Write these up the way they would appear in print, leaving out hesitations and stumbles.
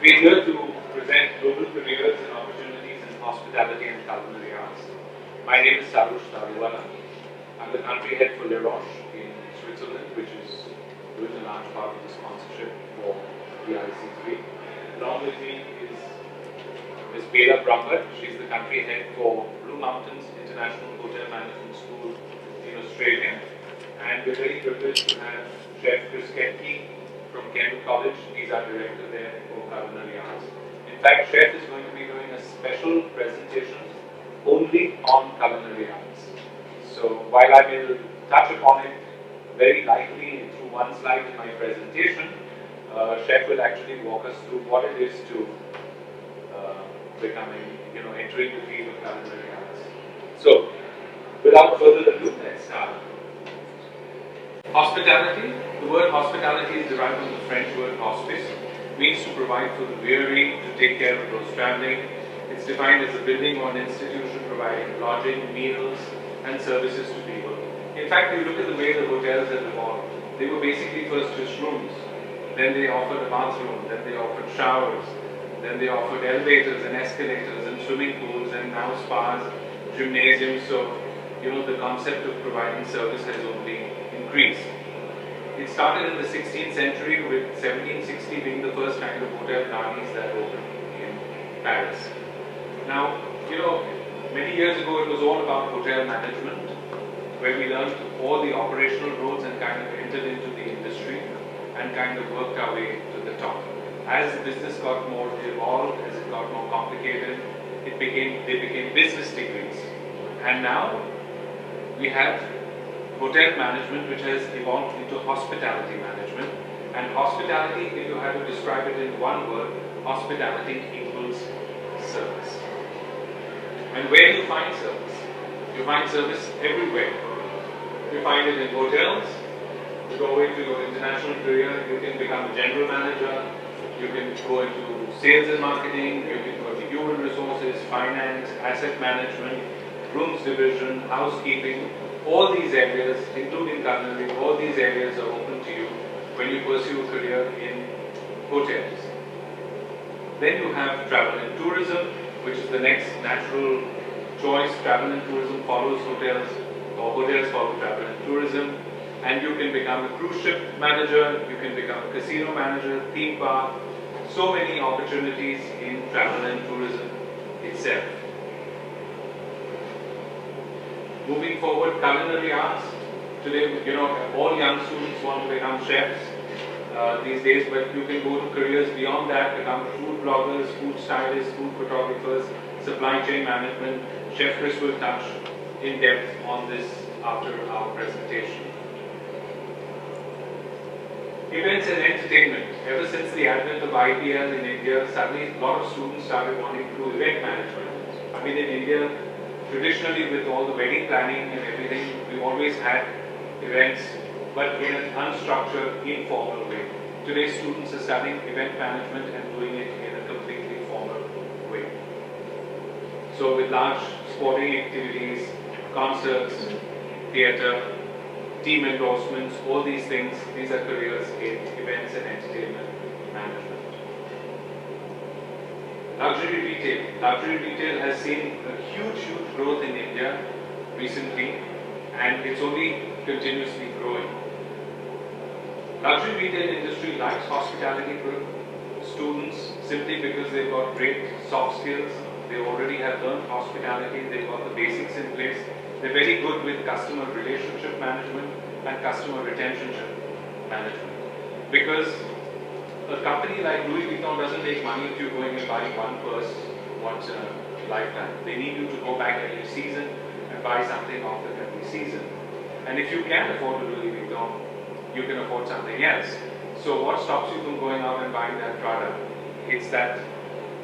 We're here to present global careers and opportunities in hospitality and culinary arts. My name is Sarosh Daruwalla. I'm the country head for Roches in Switzerland, which is doing a large part of the sponsorship for the IC3. Along with me is Ms. Bela Brumber. She's the country head for Blue Mountains International Hotel Management School in Australia. And we're very privileged to have Chef Chris Ketke from Cambridge College. He's our director there for culinary arts. In fact, Chef is going to be doing a special presentation only on culinary arts. So while I will touch upon it very lightly through one slide in my presentation, Chef will actually walk us through what it is to entering the field of culinary arts. So, without further ado, let's start. Hospitality. The word hospitality is derived from the French word hospice, means to provide for the weary, to take care of those traveling. It's defined as a building or an institution providing lodging, meals, and services to people. In fact, if you look at the way the hotels have evolved, they were basically first just rooms, then they offered a bathroom, then they offered showers, then they offered elevators and escalators and swimming pools, and now spas, gymnasiums. So, the concept of providing service has only increased. It started in the 16th century with 1760 being the first kind of hotel gardens that opened in Paris. Now, many years ago it was all about hotel management, where we learned all the operational roles and kind of entered into the industry and kind of worked our way to the top. As the business got more evolved, as it got more complicated, they became business degrees. And now we have hotel management, which has evolved into hospitality management. And hospitality, if you had to describe it in one word, hospitality equals service. And where do you find service? You find service everywhere. You find it in hotels. You go into your international career, you can become a general manager, you can go into sales and marketing, you can go into human resources, finance, asset management, rooms division, housekeeping. All these areas, including culinary, all these areas are open to you when you pursue a career in hotels. Then you have travel and tourism, which is the next natural choice. Travel and tourism follows hotels, or hotels follow travel and tourism. And you can become a cruise ship manager, you can become a casino manager, theme park. So many opportunities in travel and tourism itself. Moving forward, culinary arts. Today, all young students want to become chefs these days, but you can go to careers beyond that, become food bloggers, food stylists, food photographers, supply chain management. Chef Chris will touch in depth on this after our presentation. Events and entertainment. Ever since the advent of IPL in India, suddenly a lot of students started wanting to do event management. I mean, in India, traditionally with all the wedding planning and everything, we always had events, but in an unstructured, informal way. Today, students are studying event management and doing it in a completely formal way. So with large sporting activities, concerts, theatre, team endorsements, all these things, these are careers in events and entertainment management. Luxury retail. Luxury retail has seen a huge growth in India recently, and it's only continuously growing. Luxury retail industry likes hospitality students simply because they've got great soft skills. They already have learned hospitality, they've got the basics in place. They're very good with customer relationship management and customer retention management. Because a company like Louis Vuitton doesn't make money if you're going and buying one purse once in a lifetime. They need you to go back every season and buy something off them every season. And if you can afford a Louis Vuitton, you can afford something else. So what stops you from going out and buying that product? It's that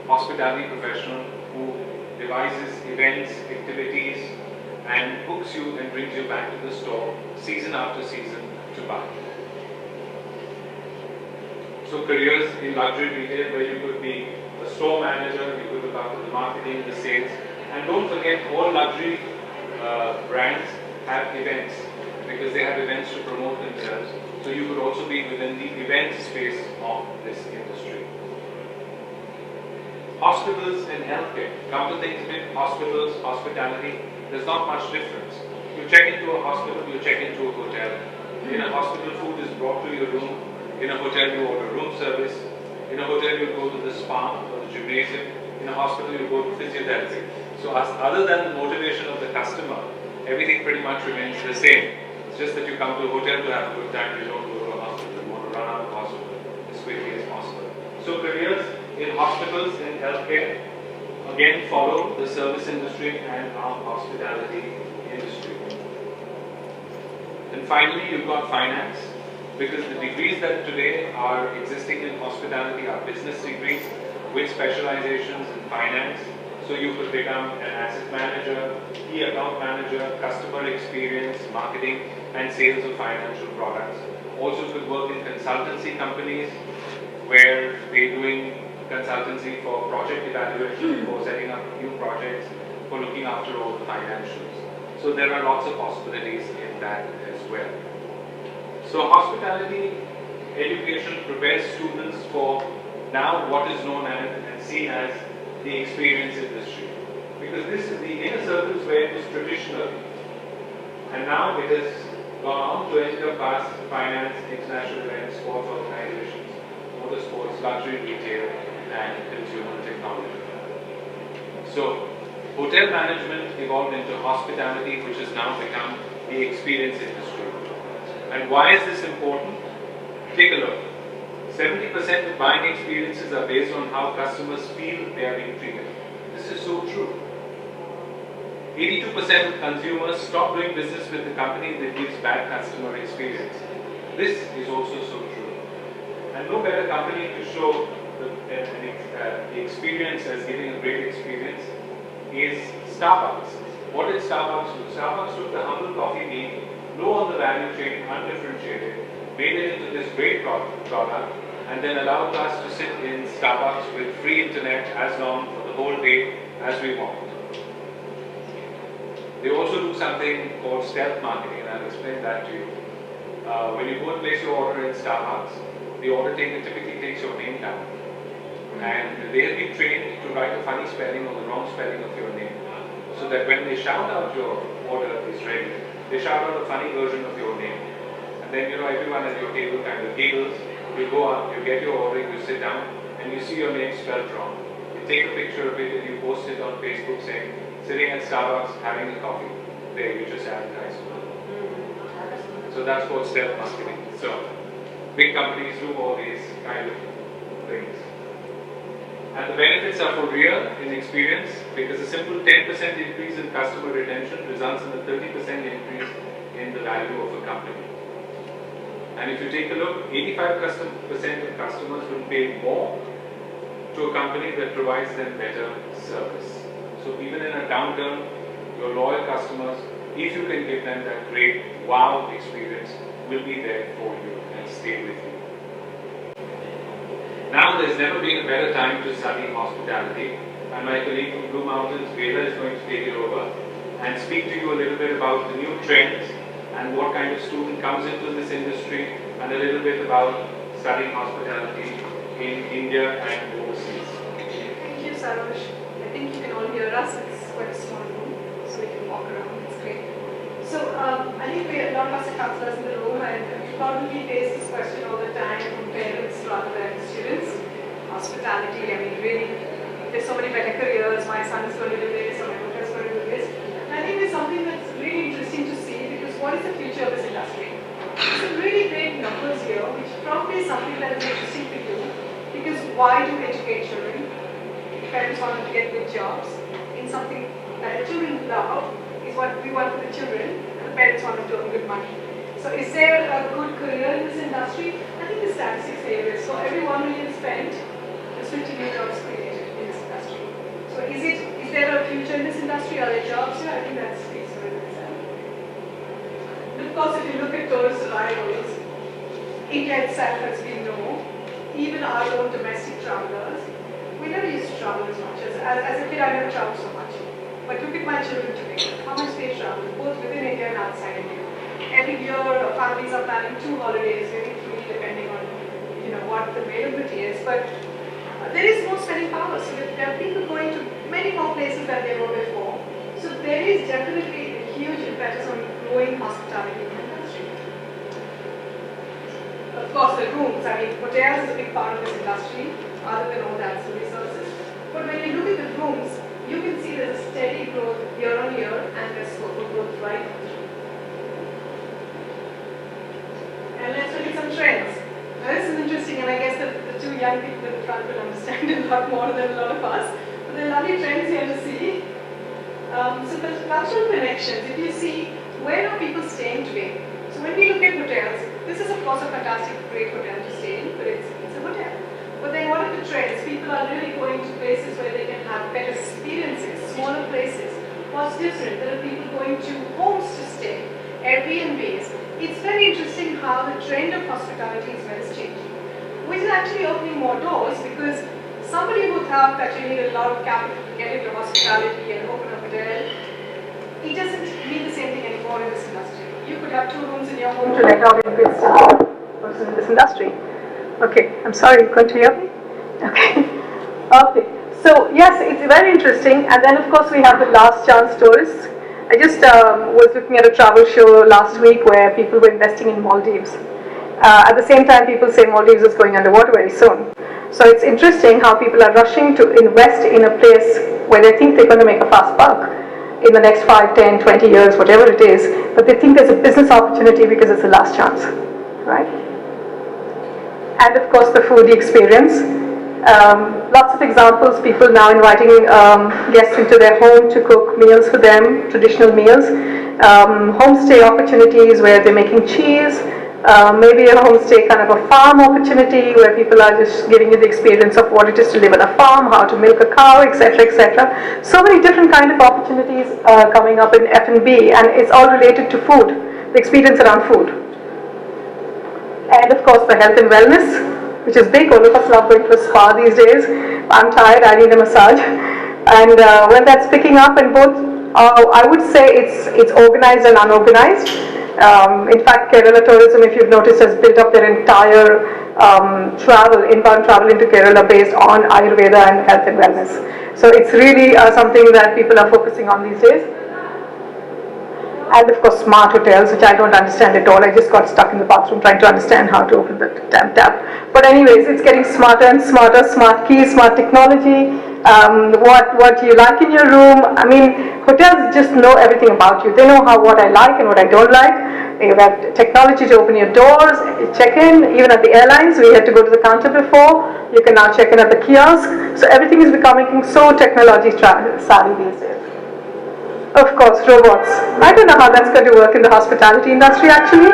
hospitality professional who devises events, activities, and hooks you and brings you back to the store season after season to buy. So careers in luxury retail where you could be a store manager, you could look after the marketing, the sales, and don't forget all luxury brands have events because they have events to promote themselves. So you could also be within the event space of this industry. hospitals and healthcare. Come to think of it, hospitals, hospitality, there's not much difference. You check into a hospital, you check into a hotel. In a hospital, food is brought to your room. In a hotel, you order room service. In a hotel, you go to the spa or the gymnasium. In a hospital, you go to physiotherapy. So other than the motivation of the customer, everything pretty much remains the same. It's just that you come to a hotel to have a good time, you don't go to a hospital, you want to run out of the hospital as quickly as possible. So careers in hospitals and healthcare again follow the service industry and our hospitality industry. And finally, you've got finance, because the degrees that today are existing in hospitality are business degrees with specializations in finance. So you could become an asset manager, key account manager, customer experience, marketing, and sales of financial products. Also could work in consultancy companies where they're doing consultancy for project evaluation, for setting up new projects, for looking after all the financials. So there are lots of possibilities in that as well. So hospitality education prepares students for now what is known as and seen as the experience industry. Because this is the inner circles where it was traditional, and now it has gone on to encompass finance, international events, sports organizations, motorsports, luxury retail, and consumer technology. So hotel management evolved into hospitality, which has now become the experience industry. And why is this important? Take a look. 70% of buying experiences are based on how customers feel they are being treated. This is so true. 82% of consumers stop doing business with the company that gives bad customer experience. This is also so true. And no better company to show the experience as giving a great experience is Starbucks. What did Starbucks do? Starbucks took the humble coffee bean, low on the value chain, undifferentiated, made it into this great product, and then allowed us to sit in Starbucks with free internet as long for the whole day as we want. They also do something called stealth marketing, and I'll explain that to you. When you go and place your order in Starbucks, the order taker typically takes your name down. And they have been trained to write a funny spelling or the wrong spelling of your name. So that when they shout out your order is ready, they shout out a funny version of your name. And then, everyone at your table kind of giggles. You go up, you get your order, you sit down, and you see your name spelled wrong. You take a picture of it and you post it on Facebook saying, sitting at Starbucks having a coffee. There, you just advertise. So that's called stealth marketing. So big companies do all these kind of things. And the benefits are for real in experience, because a simple 10% increase in customer retention results in a 30% increase in the value of a company. And if you take a look, 85% of customers will pay more to a company that provides them better service. So even in a downturn, your loyal customers, if you can give them that great wow experience, will be there for you and stay with you. Now there's never been a better time to study hospitality, and my colleague from Blue Mountains, Veda, is going to take it over and speak to you a little bit about the new trends and what kind of student comes into this industry, and a little bit about studying hospitality in India and overseas. Thank you, Sarosh. I think you can all hear us. It's quite a small room, so we can walk around. It's great. So I think a lot of us are counselors in the room, and we probably face this question all the time from parents rather than students. Hospitality, I mean, really, there's so many better careers. My son is going to do this, or my daughter is going to do this. And I think there's something that's really interesting to see, because what is the future of this industry? Some really great numbers here, which probably is something that is interesting to you, because why do we educate children? Parents want them to get good jobs in something that the children love, is what we want for the children, and the parents want them to earn good money. So is there a good career in this industry? I think the statistics say this. So every 1 million spent, there's 50 new jobs created in this industry. So is there a future in this industry? Are there jobs here? I think that speaks for itself. And of course, if you look at tourist arrivals, India itself has been known, even our own domestic travelers, we never used to travel as much. As a kid, I never traveled so much. But look at my children today, how much they travel, both within India and outside India. Every year, families are planning 2 holidays, maybe 3, depending on what the availability is. But there is more spending power. So there are people going to many more places than they were before. So there is definitely a huge impetus on growing hospitality in the industry. Of course, the rooms, I mean, hotels is a big part of this industry, other than all the ancillary services. But when you look at the rooms, you can see there's a steady growth year on year, and there's scope for growth right through. And let's look at some trends. Now, this is interesting, and I guess the two young people in the front will understand it a lot more than a lot of us. But there are lovely trends here to see. So the cultural connections, if you see, where are people staying today? So when we look at hotels, this is of course a fantastic, great hotel to stay in, but it's a hotel. But then what are the trends? People are really going to places where they can have better experiences, smaller places. What's different? There are people going to homes to stay, Airbnbs. It's very interesting how the trend of hospitality is changing, which is actually opening more doors, because somebody would have that you need a lot of capital to get into hospitality and open a hotel. It doesn't mean the same thing anymore in this industry. You could have 2 rooms in your home to let out in bids to a person in this industry. Okay, I'm sorry, you couldn't hear me? Okay. Okay. So yes, it's very interesting. And then of course we have the last chance tourists. I just was looking at a travel show last week where people were investing in Maldives. At the same time, people say Maldives is going underwater very soon. So it's interesting how people are rushing to invest in a place where they think they're going to make a fast buck in the next 5, 10, 20 years, whatever it is, but they think there's a business opportunity because it's the last chance, right? And of course the foodie experience. Lots of examples, people now inviting guests into their home to cook meals for them, traditional meals. Homestay opportunities where they're making cheese. Maybe a homestay kind of a farm opportunity where people are just giving you the experience of what it is to live on a farm, how to milk a cow, etc., etc. So many different kind of opportunities coming up in F&B, and it's all related to food, the experience around food. And of course the health and wellness, which is big. All of us love going to a spa these days. I'm tired, I need a massage. And when that's picking up, and both, I would say it's organized and unorganized. In fact, Kerala Tourism, if you've noticed, has built up their entire inbound travel into Kerala based on Ayurveda and health and wellness. So it's really something that people are focusing on these days. And of course, smart hotels, which I don't understand at all. I just got stuck in the bathroom trying to understand how to open the damn tap. But anyways, it's getting smarter and smarter, smart keys, smart technology. What you like in your room. I mean, hotels just know everything about you. They know what I like and what I don't like. You have technology to open your doors, check in. Even at the airlines, we had to go to the counter before. You can now check in at the kiosk. So everything is becoming so technology savvy these days. Of course, robots. I don't know how that's going to work in the hospitality industry actually,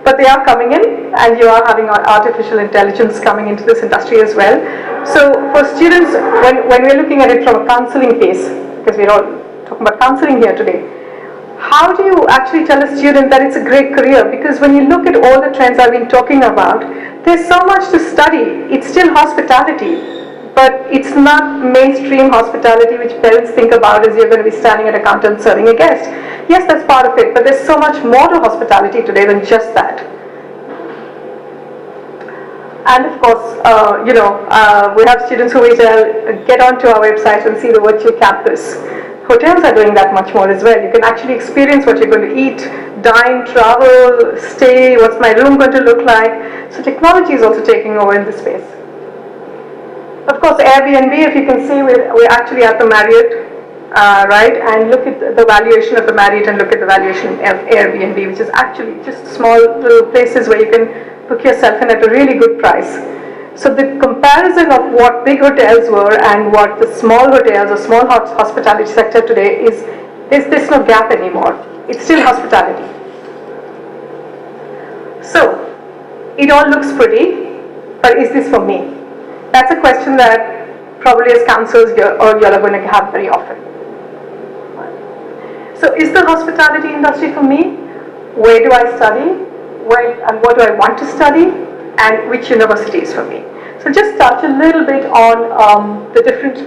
but they are coming in, and you are having artificial intelligence coming into this industry as well. So for students, when we're looking at it from a counseling piece, because we're all talking about counseling here today, how do you actually tell a student that it's a great career? Because when you look at all the trends I've been talking about, there's so much to study. It's still hospitality. But it's not mainstream hospitality, which parents think about as you're going to be standing at a counter and serving a guest. Yes, that's part of it, but there's so much more to hospitality today than just that. And of course, we have students who we tell, get onto our website and see the virtual campus. Hotels are doing that much more as well. You can actually experience what you're going to eat, dine, travel, stay, what's my room going to look like. So technology is also taking over in this space. Of course, Airbnb, if you can see, we're actually at the Marriott, right? And look at the valuation of the Marriott and look at the valuation of Airbnb, which is actually just small little places where you can book yourself in at a really good price. So the comparison of what big hotels were and what the small hotels or small hospitality sector today is, there's no gap anymore. It's still hospitality. So, it all looks pretty, but is this for me? That's a question that probably as counselors you are going to have very often. So is the hospitality industry for me? Where do I study? And what do I want to study? And which university is for me? So just touch a little bit on the different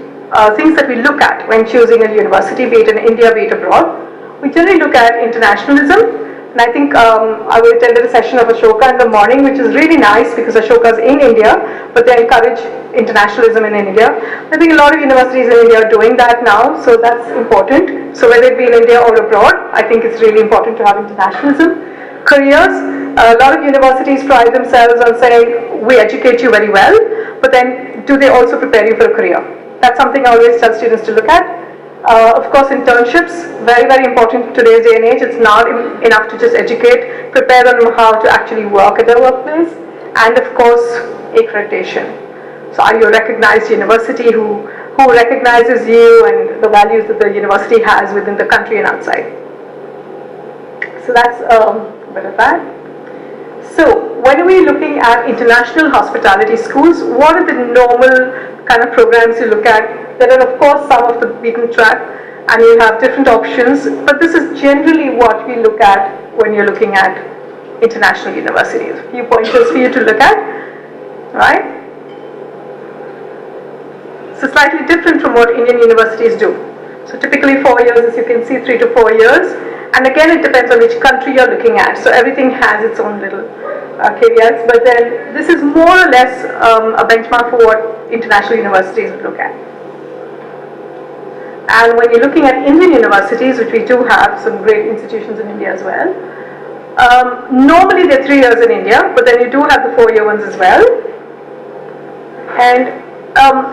things that we look at when choosing a university, be it in India, be it abroad. We generally look at internationalism, And I think I will attend a session of Ashoka in the morning, which is really nice because Ashoka is in India, but they encourage internationalism in India. I think a lot of universities in India are doing that now, so that's important. So whether it be in India or abroad, I think it's really important to have internationalism. Careers, a lot of universities pride themselves on saying, we educate you very well, but then do they also prepare you for a career? That's something I always tell students to look at. Of course, internships, very, very important in today's day and age. It's not enough to just educate, prepare them how to actually work at their workplace. And of course, accreditation. So are you a recognized university who recognizes you and the values that the university has within the country and outside? So that's a bit of that. So when we're looking at international hospitality schools, what are the normal kind of programs you look at? There are of course some of the beaten track and you have different options, but this is generally what we look at when you're looking at international universities. A few pointers for you to look at, right? So slightly different from what Indian universities do. So typically 4 years, as you can see, 3 to 4 years. And again, it depends on which country you're looking at. So everything has its own little caveats, but then this is more or less a benchmark for what international universities would look at. And when you're looking at Indian universities, which we do have some great institutions in India as well, normally they're 3 years in India, but then you do have the 4-year ones as well. And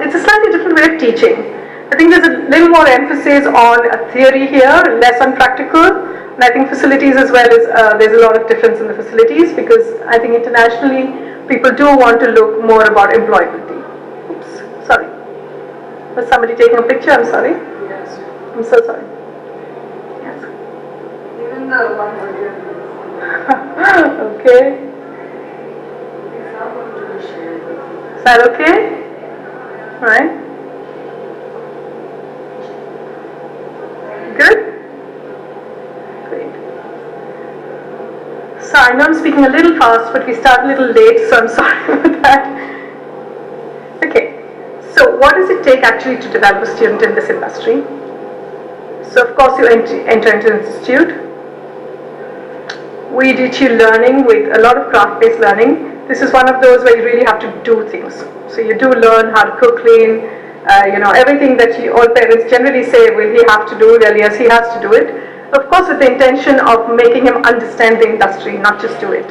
it's a slightly different way of teaching. I think there's a little more emphasis on theory here, less on practical. And I think facilities as well is, there's a lot of difference in the facilities because I think internationally people do want to look more about employability. Oops, sorry. Was somebody taking a picture? I'm sorry. Yes. I'm so sorry. Yes. Even the one earlier. Okay. It's not going to be shared. Is that okay? Right. Good? Great. So I know I'm speaking a little fast, but we start a little late, so I'm sorry about that. Okay. So what does it take actually to develop a student in this industry? So of course you enter into an institute. We teach you learning with a lot of craft-based learning. This is one of those where you really have to do things. So you do learn how to cook, clean, everything that all parents generally say, will he have to do it? Well, yes, he has to do it. Of course, with the intention of making him understand the industry, not just do it.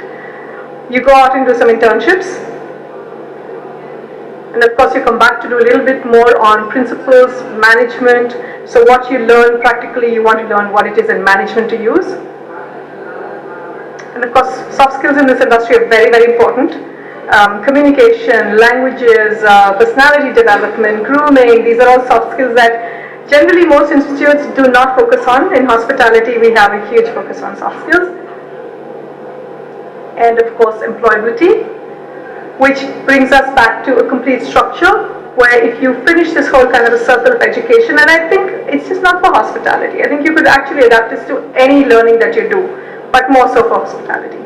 You go out and do some internships. And of course, you come back to do a little bit more on principles, management. So what you learn practically, you want to learn what it is in management to use. And of course, soft skills in this industry are very, very important. Communication, languages, personality development, grooming, these are all soft skills that generally most institutes do not focus on. In hospitality, we have a huge focus on soft skills. And of course, employability, which brings us back to a complete structure where if you finish this whole kind of a circle of education, and I think it's just not for hospitality. I think you could actually adapt this to any learning that you do, but more so for hospitality.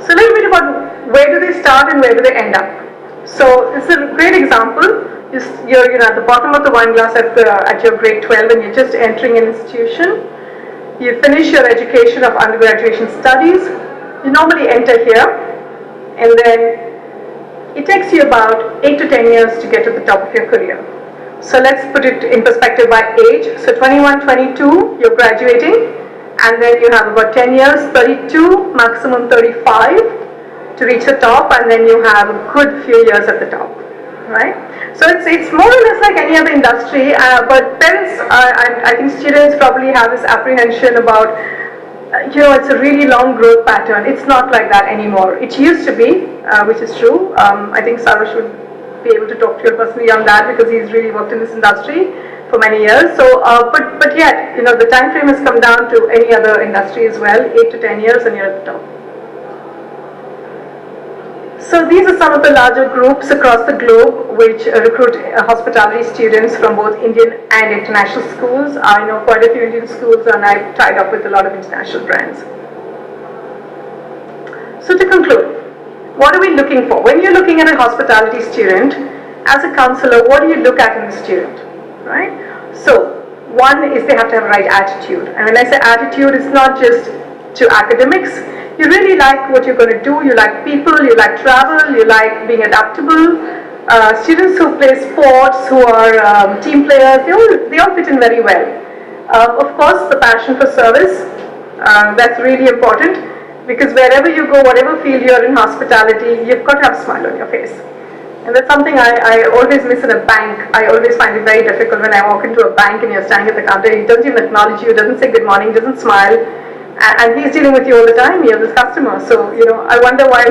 So a little bit about where do they start and where do they end up. So this is a great example. You're at the bottom of the wine glass at your grade 12 and you're just entering an institution. You finish your education of undergraduate studies. You normally enter here and then it takes you about 8 to 10 years to get to the top of your career. So let's put it in perspective by age. So 21, 22, you're graduating. And then you have about 10 years, 32, maximum 35 to reach the top, and then you have a good few years at the top, right? So it's more or less like any other industry, but parents, I think students probably have this apprehension about, it's a really long growth pattern. It's not like that anymore. It used to be, which is true. I think Sarosh would be able to talk to you personally on that because he's really worked in this industry for many years. So, but yet, the time frame has come down to any other industry as well, 8 to 10 years, and you're at the top. So these are some of the larger groups across the globe which recruit hospitality students from both Indian and international schools. I know quite a few Indian schools, and I've tied up with a lot of international brands. So to conclude, what are we looking for? When you're looking at a hospitality student, as a counselor, what do you look at in the student, right? So One is they have to have the right attitude. And when I say attitude, it's not just to academics. You really like what you're going to do, you like people, you like travel, you like being adaptable. Students who play sports, who are team players, they all fit in very well. Of course, the passion for service, that's really important, because wherever you go, whatever field you're in hospitality, you've got to have a smile on your face. And that's something I always miss in a bank. I always find it very difficult when I walk into a bank and you're standing at the counter, he doesn't even acknowledge you, doesn't say good morning, doesn't smile. And he's dealing with you all the time, you're this customer. So, I wonder why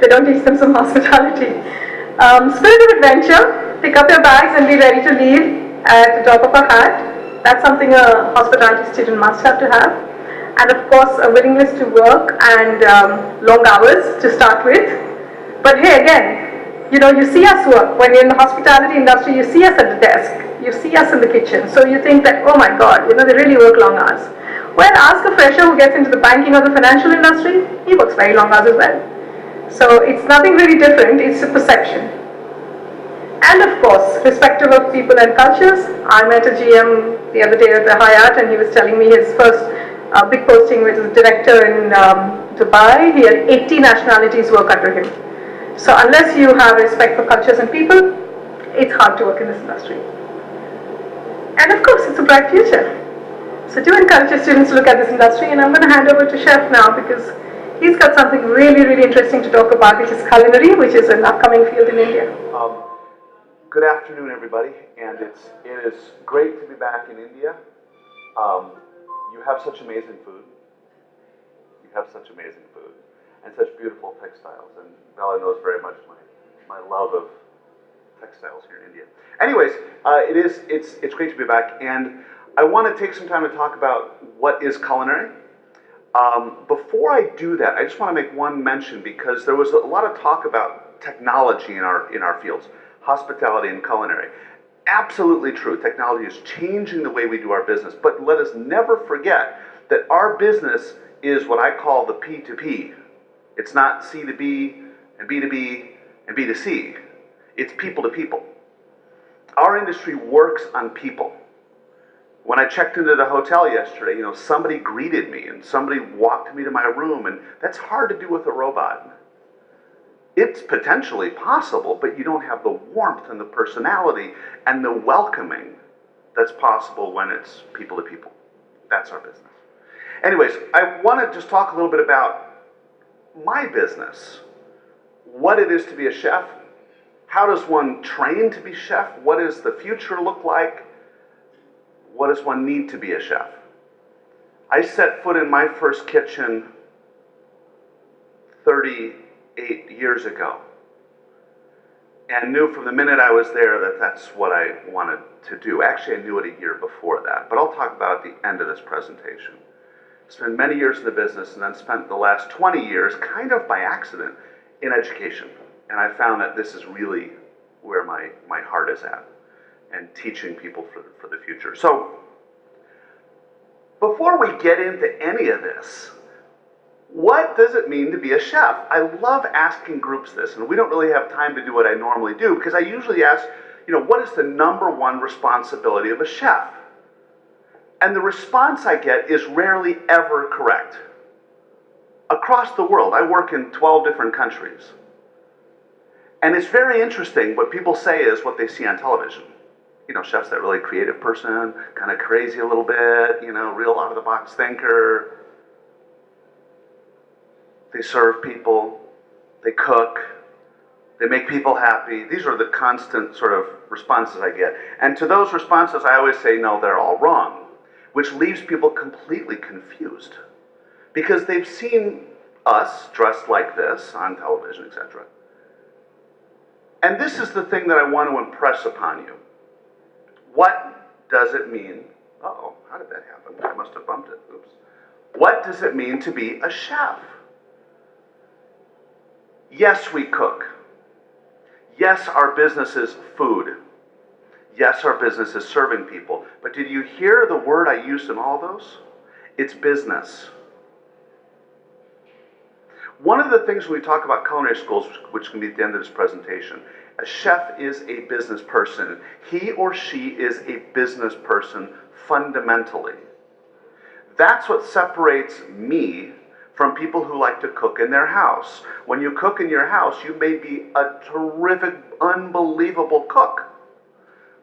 they don't teach them some hospitality. Spirit of adventure, pick up your bags and be ready to leave at the drop of a hat. That's something a hospitality student must have to have. And of course, a willingness to work and long hours to start with. But hey, again, you see us work. When you're in the hospitality industry, you see us at the desk, you see us in the kitchen. So you think that, oh my God, they really work long hours. Well, ask a fresher who gets into the banking or the financial industry, he works very long hours as well. So it's nothing really different, it's a perception. And of course, irrespective of people and cultures, I met a GM the other day at the Hyatt and he was telling me his first big posting with his director in Dubai. He had 80 nationalities work under him. So unless you have respect for cultures and people, it's hard to work in this industry. And of course, it's a bright future. So do encourage your students to look at this industry, and I'm going to hand over to Chef now because he's got something really, really interesting to talk about, which is culinary, which is an upcoming field in India. Good afternoon, everybody, and it is great to be back in India. You have such amazing food. You have such amazing food and such beautiful textiles, and Bella knows very much my love of textiles here in India. Anyways, it's great to be back, and I want to take some time to talk about what is culinary. Before I do that, I just want to make one mention because there was a lot of talk about technology in our fields, hospitality and culinary. Absolutely true. Technology is changing the way we do our business, but let us never forget that our business is what I call the P2P. It's not C to B and B to B and B to C. It's people to people. Our industry works on people. When I checked into the hotel yesterday, somebody greeted me and somebody walked me to my room, and that's hard to do with a robot. It's potentially possible, but you don't have the warmth and the personality and the welcoming that's possible when it's people to people. That's our business. Anyways, I want to just talk a little bit about my business, what it is to be a chef, how does one train to be chef, what does the future look like, what does one need to be a chef? I set foot in my first kitchen 38 years ago and knew from the minute I was there that that's what I wanted to do. Actually, I knew it a year before that, but I'll talk about it at the end of this presentation. Spent many years in the business and then spent the last 20 years kind of by accident in education. And I found that this is really where my heart is at, and teaching people for the future. So, before we get into any of this, what does it mean to be a chef? I love asking groups this, and we don't really have time to do what I normally do, because I usually ask, what is the number one responsibility of a chef? And the response I get is rarely ever correct. Across the world, I work in 12 different countries. And it's very interesting, what people say is what they see on television. Chef's that really creative person, kind of crazy a little bit, real out-of-the-box thinker. They serve people, they cook, they make people happy. These are the constant sort of responses I get. And to those responses, I always say, no, they're all wrong, which leaves people completely confused because they've seen us dressed like this on television, etc. And this is the thing that I want to impress upon you. What does it mean? Uh-oh, how did that happen? I must have bumped it. Oops. What does it mean to be a chef? Yes, we cook. Yes, our business is food. Yes, our business is serving people. But did you hear the word I used in all those? It's business. One of the things when we talk about culinary schools, which can be at the end of this presentation, a chef is a business person. He or she is a business person fundamentally. That's what separates me from people who like to cook in their house. When you cook in your house, you may be a terrific, unbelievable cook,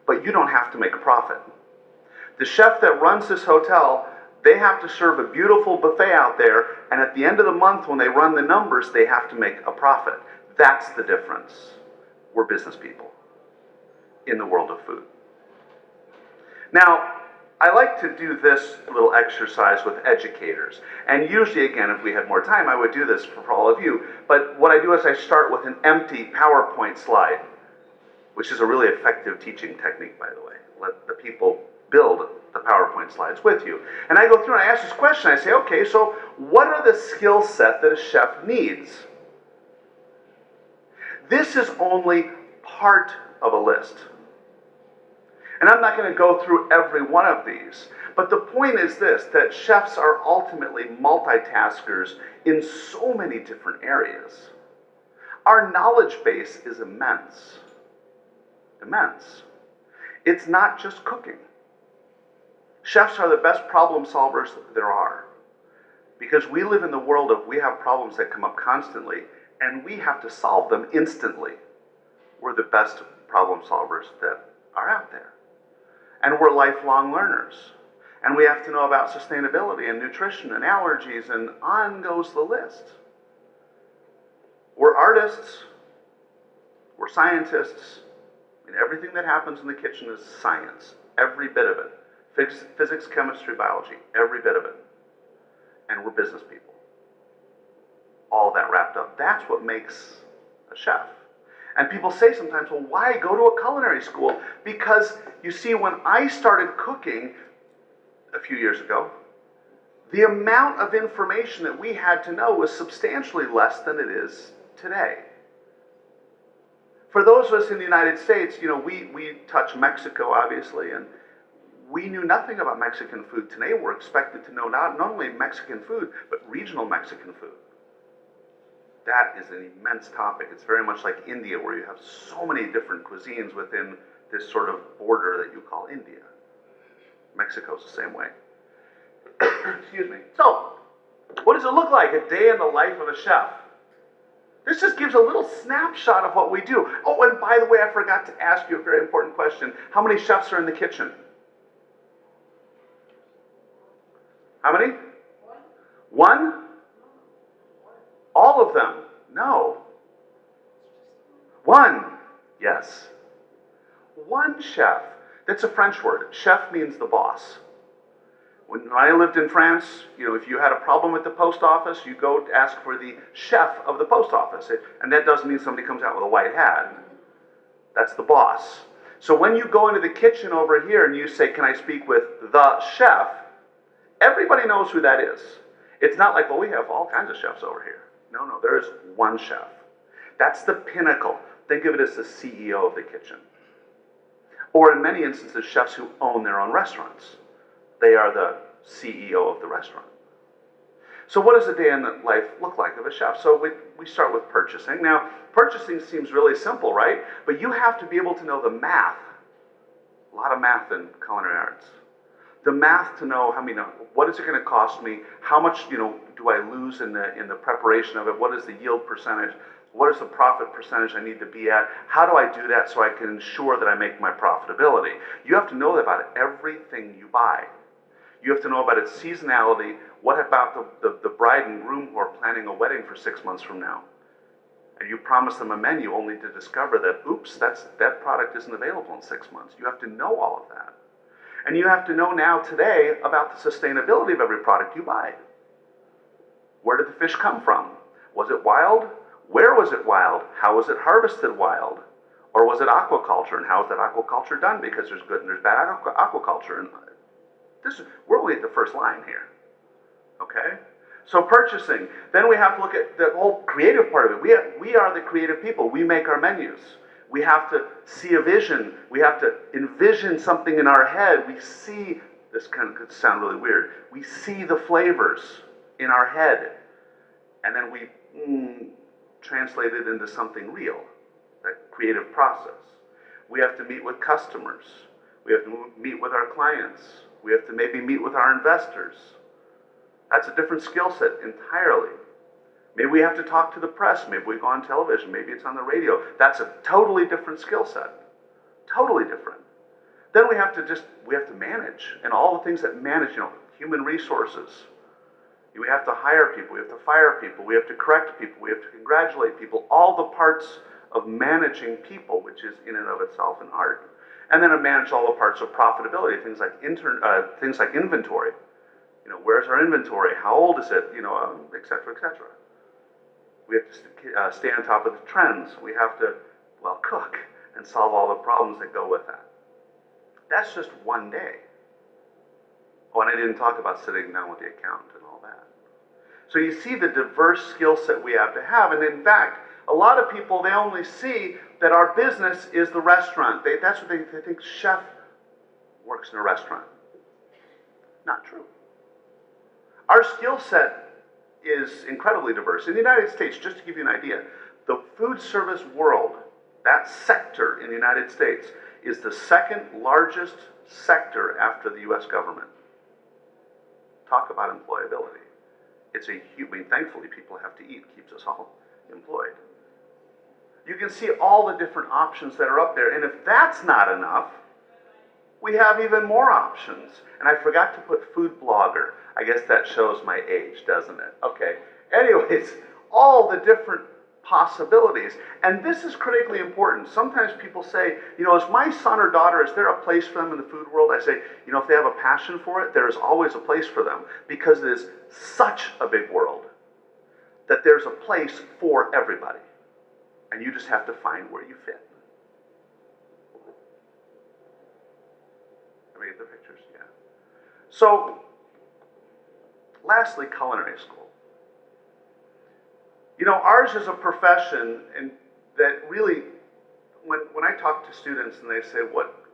but you don't have to make a profit. The chef that runs this hotel, they have to serve a beautiful buffet out there, and at the end of the month when they run the numbers, they have to make a profit. That's the difference. We're business people in the world of food. Now, I like to do this little exercise with educators. And usually, again, if we had more time, I would do this for all of you. But what I do is I start with an empty PowerPoint slide, which is a really effective teaching technique, by the way. Let the people build the PowerPoint slides with you. And I go through and I ask this question. I say, okay, so what are the skill set that a chef needs? This is only part of a list. And I'm not going to go through every one of these, but the point is this, that chefs are ultimately multitaskers in so many different areas. Our knowledge base is immense. Immense. It's not just cooking. Chefs are the best problem solvers there are, because we live in the world of we have problems that come up constantly, and we have to solve them instantly. We're the best problem solvers that are out there. And we're lifelong learners. And we have to know about sustainability and nutrition and allergies, and on goes the list. We're artists. We're scientists. And everything that happens in the kitchen is science. Every bit of it. Physics, chemistry, biology. Every bit of it. And we're business people. All that wrapped up. That's what makes a chef. And people say sometimes, well, why go to a culinary school? Because, you see, when I started cooking a few years ago, the amount of information that we had to know was substantially less than it is today. For those of us in the United States, you know, we touch Mexico, obviously, and we knew nothing about Mexican food. Today we're expected to know not only Mexican food, but regional Mexican food. That is an immense topic. It's very much like India, where you have so many different cuisines within this sort of border that you call India. Mexico's the same way. Excuse me. So, what does it look like, a day in the life of a chef? This just gives a little snapshot of what we do. Oh, and by the way, I forgot to ask you a very important question. How many chefs are in the kitchen? How many? One? All of them? No. One? Yes. One chef. That's a French word. Chef means the boss. When I lived in France, you know, if you had a problem with the post office, you go ask for the chef of the post office. And that doesn't mean somebody comes out with a white hat. That's the boss. So when you go into the kitchen over here and you say, can I speak with the chef? Everybody knows who that is. It's not like, well, we have all kinds of chefs over here. No, there is one chef. That's the pinnacle. Think of it as the CEO of the kitchen. Or in many instances, chefs who own their own restaurants. They are the CEO of the restaurant. So what does a day in the life look like of a chef? So we start with purchasing. Now, purchasing seems really simple, right? But you have to be able to know the math. A lot of math in culinary arts. The math to know what is it going to cost me? How much, do I lose in the preparation of it? What is the yield percentage? What is the profit percentage I need to be at? How do I do that so I can ensure that I make my profitability? You have to know about everything you buy. You have to know about its seasonality. What about the bride and groom who are planning a wedding for 6 months from now? And you promise them a menu only to discover that, oops, that product isn't available in 6 months. You have to know all of that. And you have to know now today about the sustainability of every product you buy. Where did the fish come from? Was it wild? Where was it wild? How was it harvested wild? Or was it aquaculture? And how is that aquaculture done? Because there's good and there's bad aquaculture. And we're only at the first line here. Okay? So purchasing. Then we have to look at the whole creative part of it. We are the creative people. We make our menus. We have to see a vision. We have to envision something in our head. We see, this kind of could sound really weird, we see the flavors in our head. And then we translate it into something real, that creative process. We have to meet with customers. We have to meet with our clients. We have to maybe meet with our investors. That's a different skill set entirely. Maybe we have to talk to the press. Maybe we go on television. Maybe it's on the radio. That's a totally different skill set. Totally different. Then we have to manage, and all the things that manage, human resources. We have to hire people, we have to fire people, we have to correct people, we have to congratulate people, all the parts of managing people, which is in and of itself an art. And then to manage all the parts of profitability, things like inventory. Where's our inventory? How old is it? Et cetera, et cetera. We have to stay on top of the trends. We have to, cook and solve all the problems that go with that. That's just one day. Oh, and I didn't talk about sitting down with the accountant and all that. So you see the diverse skill set we have to have. And in fact, a lot of people, they only see that our business is the restaurant. That's what they think chef works in a restaurant. Not true. Our skill set is incredibly diverse. In the United States, just to give you an idea, the food service world, that sector in the United States, is the second largest sector after the US government. Talk about employability. Thankfully people have to eat, keeps us all employed. You can see all the different options that are up there, and if that's not enough, we have even more options. And I forgot to put food blogger. I guess that shows my age, doesn't it? Okay. Anyways, all the different possibilities. And this is critically important. Sometimes people say, is my son or daughter, is there a place for them in the food world? I say, if they have a passion for it, there is always a place for them, because it is such a big world that there's a place for everybody. And you just have to find where you fit. Let me get the pictures, yeah. So, lastly, culinary school. Ours is a profession, and that really, when I talk to students and they say, what,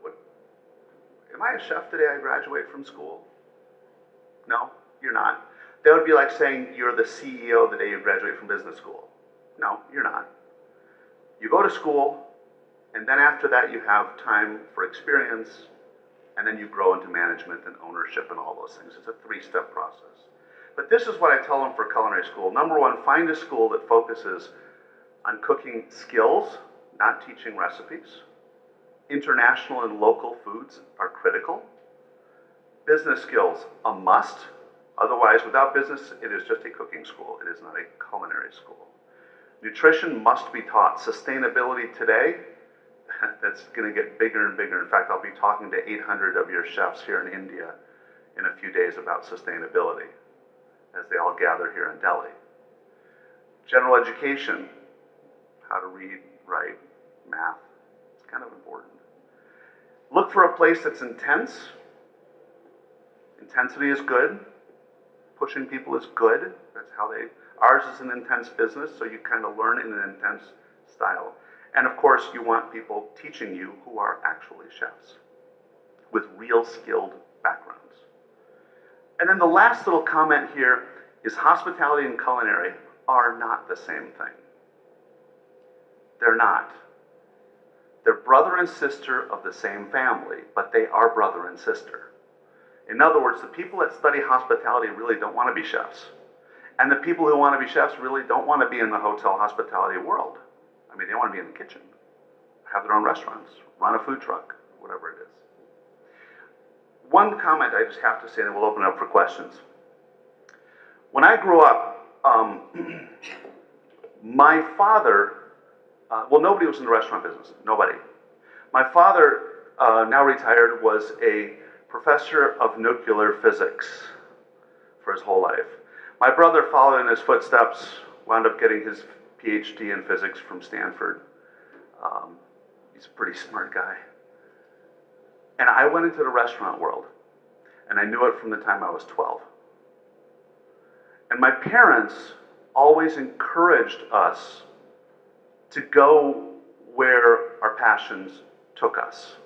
am I a chef the day I graduate from school? No, you're not. That would be like saying you're the CEO the day you graduate from business school. No, you're not. You go to school, and then after that you have time for experience, and then you grow into management and ownership and all those things. It's a 3-step process. But this is what I tell them for culinary school. Number one, find a school that focuses on cooking skills, not teaching recipes. International and local foods are critical. Business skills, a must. Otherwise, without business, it is just a cooking school. It is not a culinary school. Nutrition must be taught. Sustainability today, that's going to get bigger and bigger. In fact, I'll be talking to 800 of your chefs here in India in a few days about sustainability, as they all gather here in Delhi. General education, how to read, write, math, it's kind of important. Look for a place that's intense. Intensity is good. Pushing people is good. That's how ours is an intense business, so you kind of learn in an intense style. And of course, you want people teaching you who are actually chefs with real skilled backgrounds. And then the last little comment here is hospitality and culinary are not the same thing. They're not. They're brother and sister of the same family, but they are brother and sister. In other words, the people that study hospitality really don't want to be chefs. And the people who want to be chefs really don't want to be in the hotel hospitality world. I mean, they want to be in the kitchen, have their own restaurants, run a food truck, whatever it is. One comment I just have to say, and we'll open it up for questions. When I grew up, my father, nobody was in the restaurant business, nobody. My father, now retired, was a professor of nuclear physics for his whole life. My brother followed in his footsteps, wound up getting his PhD in physics from Stanford. He's a pretty smart guy. And I went into the restaurant world, and I knew it from the time I was 12. And my parents always encouraged us to go where our passions took us.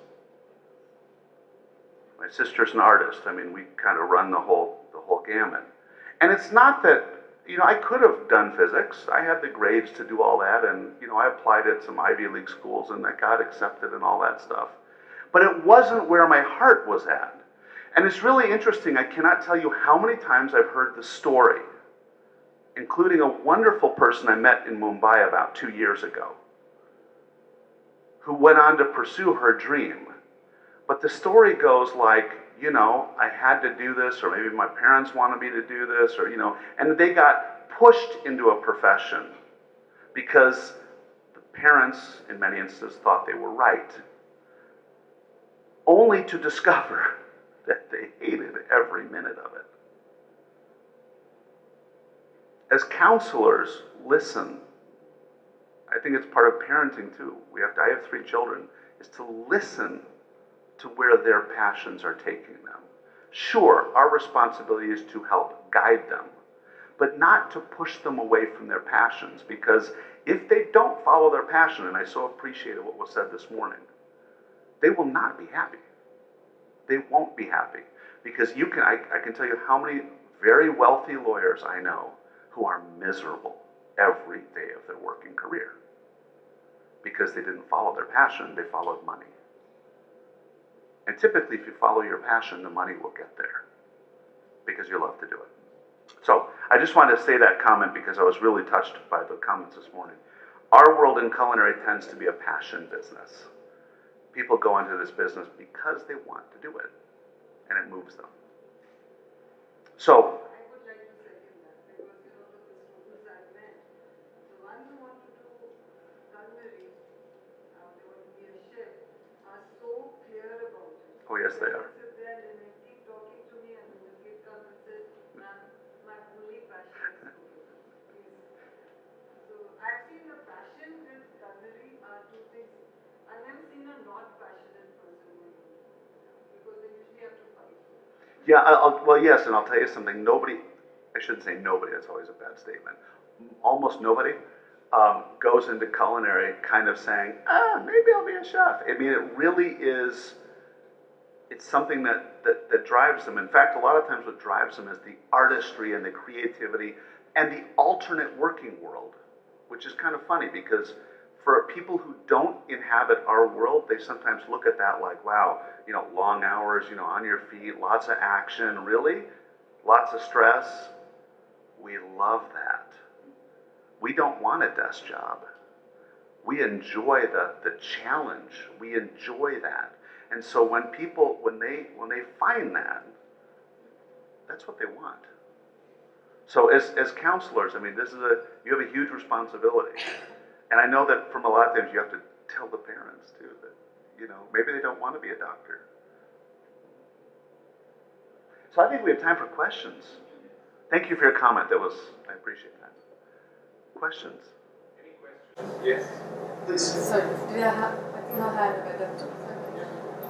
My sister's an artist. I mean, we kind of run the whole gamut. And it's not that, I could have done physics. I had the grades to do all that, and, I applied at some Ivy League schools, and I got accepted and all that stuff. But it wasn't where my heart was at. And it's really interesting. I cannot tell you how many times I've heard the story, including a wonderful person I met in Mumbai about 2 years ago, who went on to pursue her dream. But the story goes like, you know, I had to do this, or maybe my parents wanted me to do this, or, you know, and they got pushed into a profession because the parents, in many instances, thought they were right, only to discover that they hated every minute of it. As counselors, listen. I think it's part of parenting too. I have 3 children, is to listen to where their passions are taking them. Sure, our responsibility is to help guide them, but not to push them away from their passions, because if they don't follow their passion, and I so appreciated what was said this morning, they will not be happy. They won't be happy, because I can tell you how many very wealthy lawyers I know who are miserable every day of their working career because they didn't follow their passion, they followed money. And typically, if you follow your passion, the money will get there because you love to do it. So I just wanted to say that comment because I was really touched by the comments this morning. Our world in culinary tends to be a passion business. People go into this business because they want to do it, and it moves them. So, I would like to second that because, you know, the students I've met, the ones who want to do culinary, they want to be a chef, are so clear about it. oh yes, they are. Sit there and they keep talking to me, and then the kid comes and says, "Ma'am, my only passion is cooking." So I've seen the passion with culinary are 2 things. I've never seen a not passionate person going on because they usually have to fight. Yeah, well, yes, and I'll tell you something. I shouldn't say nobody, that's always a bad statement. Almost nobody goes into culinary kind of saying, maybe I'll be a chef. I mean, it really is, it's something that drives them. In fact, a lot of times what drives them is the artistry and the creativity and the alternate working world, which is kind of funny because for people who don't inhabit our world, they sometimes look at that like, wow, you know, long hours, you know, on your feet, lots of action, really? Lots of stress? We love that. We don't want a desk job. We enjoy the challenge. We enjoy that. And so when people, when they find that, that's what they want. So as counselors, I mean, you have a huge responsibility. And I know that from a lot of times you have to tell the parents too that, you know, maybe they don't want to be a doctor. So I think we have time for questions. Thank you for your comment. I appreciate that. Questions? Any questions? Yes. Please. Sorry, I think I had a better.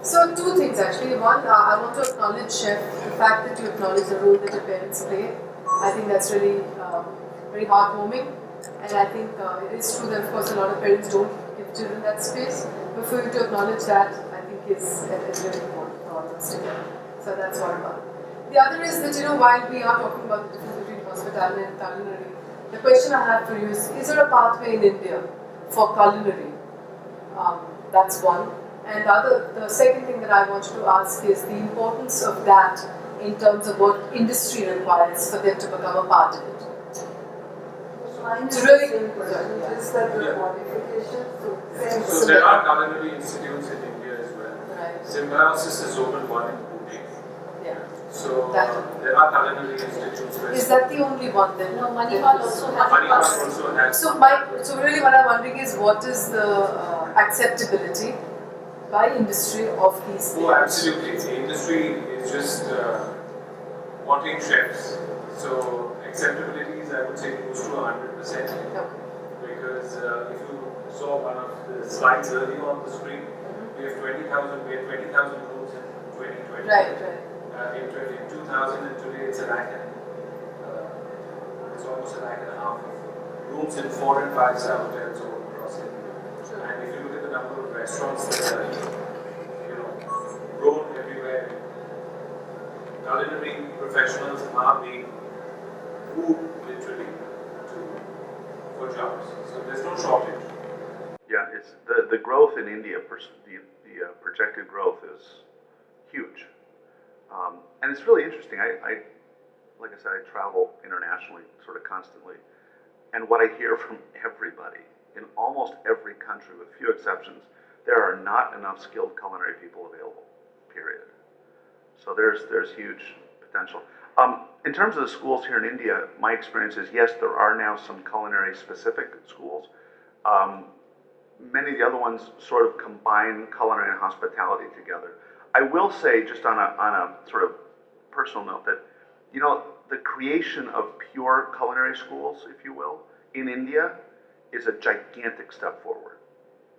So 2 things actually. One, I want to acknowledge Chef, the fact that you acknowledge the role that your parents play. I think that's really very heartwarming. And I think it is true that, of course, a lot of parents don't give children that space. But for you to acknowledge that, I think is really important for all of us together. So that's one part. The other is that, you know, while we are talking about the difference between hospitality and culinary, the question I have for you is there a pathway in India for culinary? That's one. And the second thing that I want you to ask is the importance of that in terms of what industry requires for them to become a part of it. It's really simple, just like the modification. So there are culinary institutes in India as well. Right. Symbiosis is open one in Pune. Yeah. So there are culinary institutes. Is that the only one then? No, Manipal also has. Manipal also has. So really what I'm wondering is what is the acceptability by industry of these things? Oh, absolutely. The industry is just wanting chefs. So acceptability is, I would say, close to 100%. Because if you saw one of the slides earlier on the screen, we have 20,000 rooms in 2020. Right. In 2000 and today it's a lakh and it's almost a lakh and a half of rooms in 4 and 5-star hotels all across India. And if you look at the number of restaurants that are, you know, grown everywhere, culinary professionals are being moved literally for jobs. So there's no shortage. Yeah, it's the growth in India. The projected growth is huge. And it's really interesting. Like I said, I travel internationally sort of constantly. And what I hear from everybody, in almost every country, with few exceptions, there are not enough skilled culinary people available, period. So there's huge potential. In terms of the schools here in India, my experience is, yes, there are now some culinary specific schools. Many of the other ones sort of combine culinary and hospitality together. I will say, just on a sort of personal note, that, you know, the creation of pure culinary schools, if you will, in India is a gigantic step forward.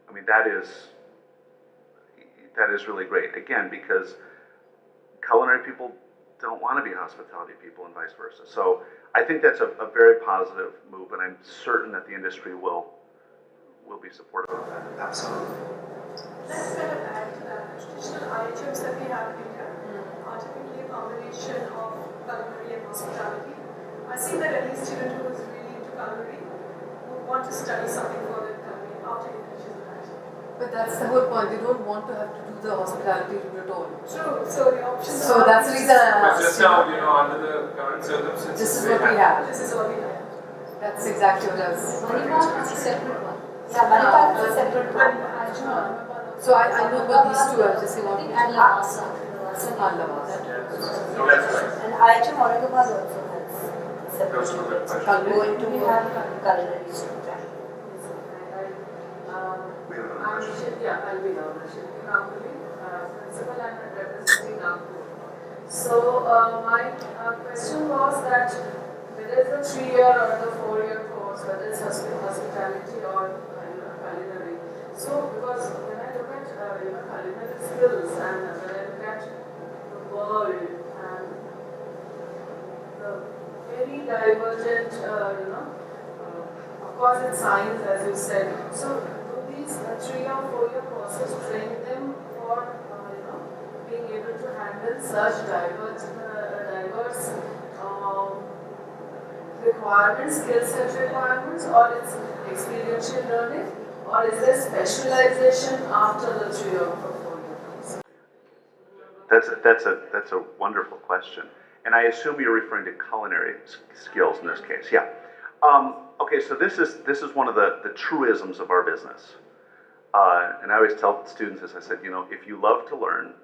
I mean, that is really great. Again, because culinary people don't want to be hospitality people and vice versa. So I think that's a very positive move, and I'm certain that the industry will be supportive of that. Absolutely. Let's kind of add to that. Traditional items that we have in India are typically a combination of culinary and hospitality. I see that any student who is really into culinary would want to study something further in culinary after he finishes that. But that's the whole point. They don't want to have to do the hospitality route at all. True. So the options So are. that's the reason I But asked. just now, under the current circumstances, This is what we have. This is what we have. That's exactly what I was. Manipal is a separate one. Yeah, Manipal is a separate one. So I know about these two. I was just saying. I think and Lavasa. And Lavasa. No, that's right. And IHM Aurangabad also has Those separate. were the questions. Going to have culinary student. I'll be now. Principal and representing Nagpur. So my question was that whether it's a 3-year or the 4-year course, whether it's hospitality or culinary. So because when I look at culinary skills and when I look at the world and the very divergent, of course it's science as you said. So these 3 or 4-year courses train them for being able to handle such diverse requirements, skill set requirements, or it's experiential learning, or is there specialization after the 3 or 4-year course? That's a wonderful question, and I assume you're referring to culinary skills in this case. Yeah. Okay, so this is one of the truisms of our business. And I always tell students this. I said, if you love to learn,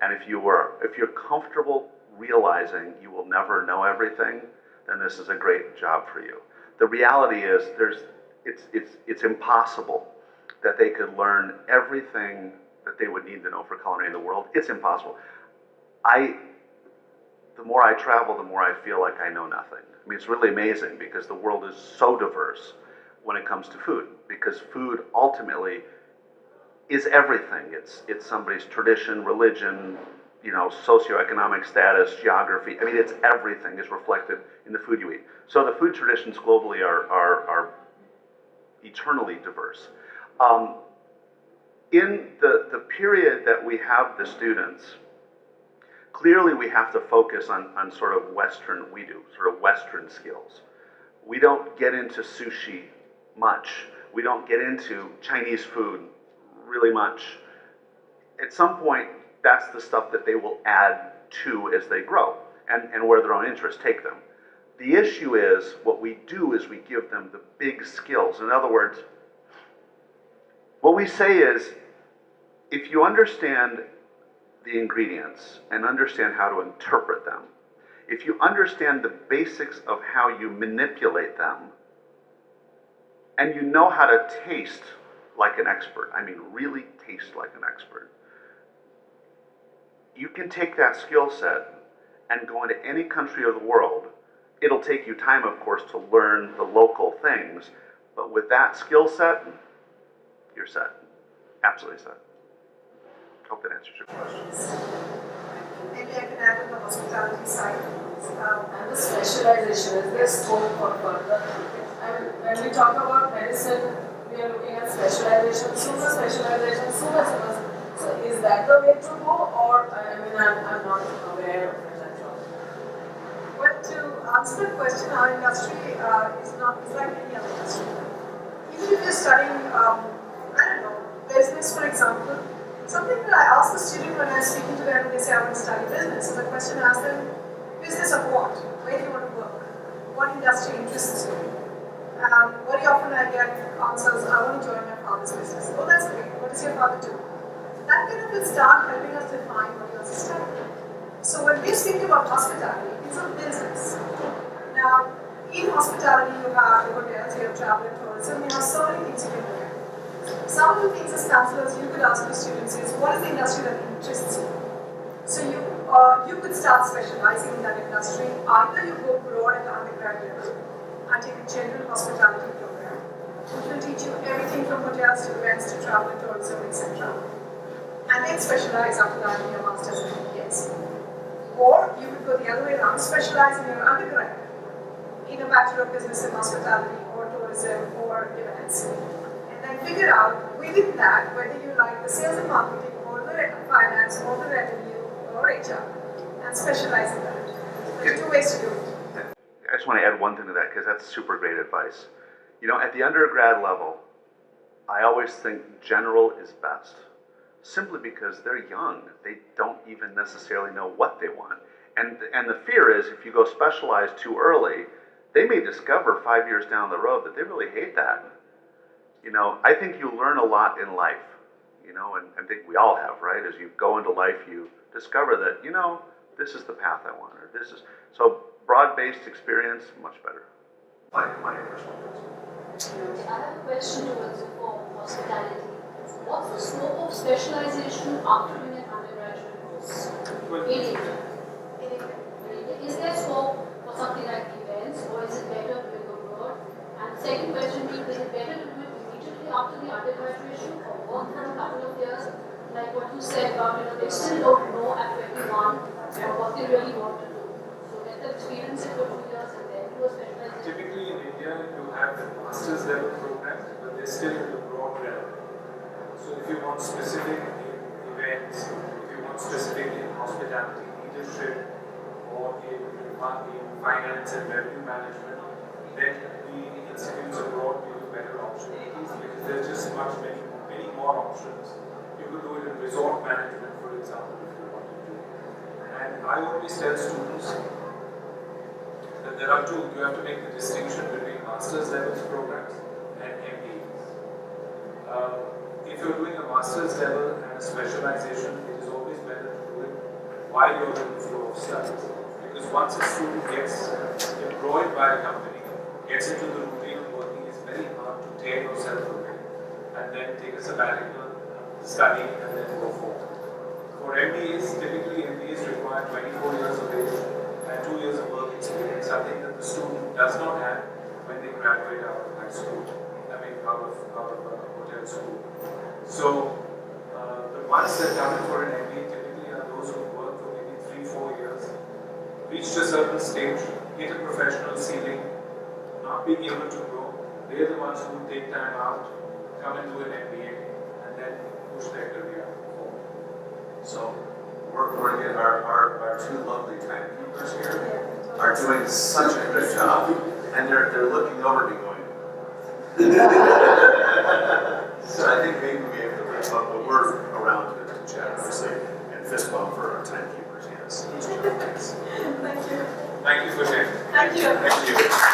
and if you're comfortable realizing you will never know everything, then this is a great job for you. The reality is, it's impossible that they could learn everything that they would need to know for culinary in the world. It's impossible. The more I travel, the more I feel like I know nothing. I mean, it's really amazing because the world is so diverse when it comes to food, because food ultimately is everything. It's somebody's tradition, religion, socioeconomic status, geography. I mean, it's everything is reflected in the food you eat. So the food traditions globally are eternally diverse. In the period that we have the students, clearly we have to focus on sort of Western skills. We don't get into sushi much. We don't get into Chinese food really much. At some point, that's the stuff that they will add to as they grow and where their own interests take them. The issue is, what we do is we give them the big skills. In other words, what we say is, if you understand the ingredients and understand how to interpret them, if you understand the basics of how you manipulate them, and you know how to taste like an expert, I mean really taste like an expert, you can take that skill set and go into any country of the world. It'll take you time, of course, to learn the local things, but with that skill set, you're set. Absolutely set. Hope that answers your questions. Maybe I can add on the hospitality side. And the specialization, is there scope for further? I mean, when we talk about medicine, we are looking at specialization, super specialization, super. So is that the way to go, or I'm not aware of it at all? Well, to answer the question, our industry is like any other industry. Even if you're studying, business, for example, Something that I ask the student when I'm speaking to them, they say I want to study business, is a question I ask them, business of what? Where do you want to work? What industry interests you? Very often I get answers, I want to join my father's business. Oh, that's great. What does your father do? That kind of will start helping us define what he wants to study. So when we're speaking about hospitality, it's a business. Now, in hospitality, you have the hotels, you have travel and tourism, you have so many things you can look at. Some of the things as counselors you could ask your students is, what is the industry that interests you? So you could start specializing in that industry. Either you go broad at the undergrad level and take a general hospitality program, which will teach you everything from hotels to events to travel and tourism, etc. And then specialize after that in your master's and MBAs. Or you could go the other way around, specialize in your undergrad in a Bachelor of Business in Hospitality or Tourism or events. And then figure out within that whether you like the sales and marketing or the finance or the revenue or HR and specialize in that. There's two ways to do it. I just want to add one thing to that because that's super great advice. You know, at the undergrad level, I always think general is best. Simply because they're young. They don't even necessarily know what they want. And the fear is if you go specialized too early, they may discover 5 years down the road that they really hate that. You know, I think you learn a lot in life, you know, and I think we all have, right? As you go into life, you discover that, you know, this is the path I want, or this is, so broad-based experience, much better. My personal opinion. I have a question towards you for hospitality. What's the scope of specialization after doing an undergraduate course in India? Is there scope for something like events, or is it better doing abroad? And the second question being, is it better to do it immediately after the undergraduation or work for a couple of years? Like what you said about, they still don't know at 21 what they really want to do. So let them experience it for 2 years and then do a specialization. Typically in India, you have the master's level programs, but they're still in the broad realm. So if you want specific in events, if you want specific in hospitality, leadership, or in finance and revenue management, then the institutes abroad give you better opportunities because there's just many more options. You could do it in resort management, for example, if you wanted to. And I always tell students that there are two. You have to make the distinction between master's levels programs and MBAs. If you're doing a master's level and a specialization, it is always better to do it while you're in the flow of studies. Because once a student gets employed by a company, gets into the routine of working, it's very hard to tear yourself away and then take a sabbatical, study, and then go forward. For MBAs, typically MBAs require 24 years of age and 2 years of work experience, something that the student does not have when they graduate out of high school. Out of hotel school. So, the ones that come in for an MBA typically are those who work for maybe 3-4 years, reached a certain stage, hit a professional ceiling, not being able to grow. They're the ones who take time out, come and do an MBA, and then push their career forward. So, our two lovely timekeepers here are doing such a good job, and they're looking over me going, so I think maybe we have to wrap up, but we're around to chat, obviously, and fist bump for our timekeepers, yes. Thanks. Thank you. Thank you for sharing. Thank you. Thank you.